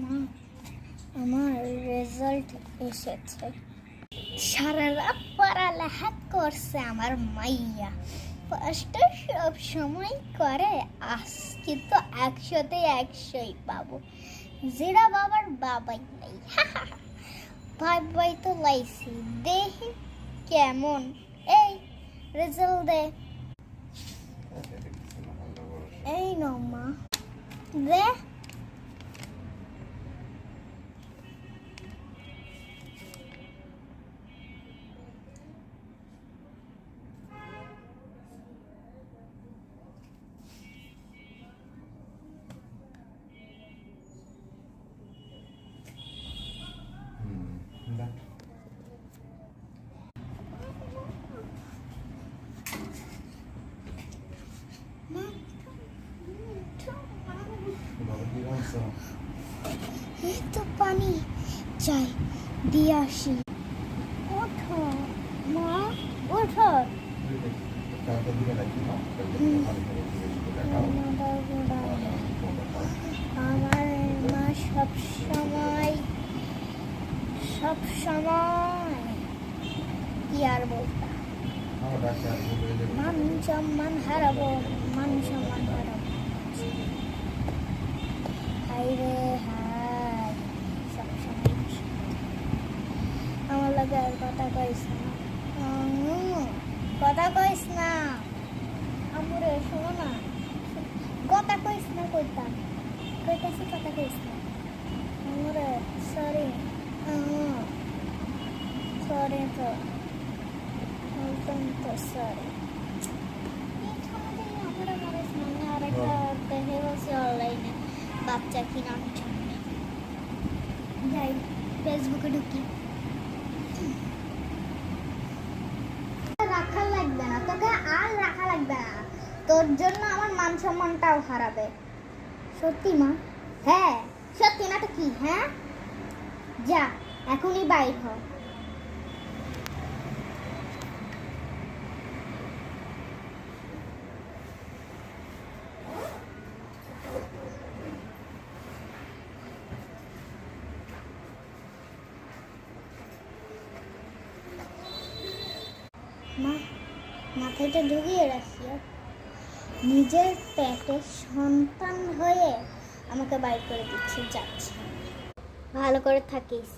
মা, আমার রেজাল্ট এসেছে। সারা রাত পড়ালেখা করছে আমার মাইয়া, ফার্স্টে সব সময় করে, আজকে তো 100-তে 100ই পাবো, যেটা বাবার বাবাই নাই। ভাই তো লাইছি, দেখি কেমন। এই রেজাল্ট দে। এই নো মা, দে। এই তো পানি চাই, দিয়ে আসি। ওঠো মা, ওঠো। আমার মা সব সময় কি আর বলতাম, মান সম্মান হারাবো। হাই রে হাই, সবসময় আমার লাগে আর কথা কইস না, কথা কইস না আমরে, শোনো না, কথা কইস না, কইতাছি কথা কইস না আমরে। সরি তো বলতাম তো, সরি। আরেকটা দেখে বলছি অনলাইনে বাচ্চা কিনা, আমি যাই ফেসবুকে ঢুকি। রাখা লাগবে না তোকে, আর রাখা লাগবে না, তোর জন্য আমার মান সম্মানটাও হারাবে। সত্যি মা? হ্যাঁ সত্যি, না তো কি? হ্যাঁ যা, এখনই বাইর হ। মা, মাথাটা ঢুকিয়ে রাখিও, নিজের পেটে সন্তান হয়ে আমাকে বাইর করে দিচ্ছি, যাচ্ছি। ভালো করে থাকিস।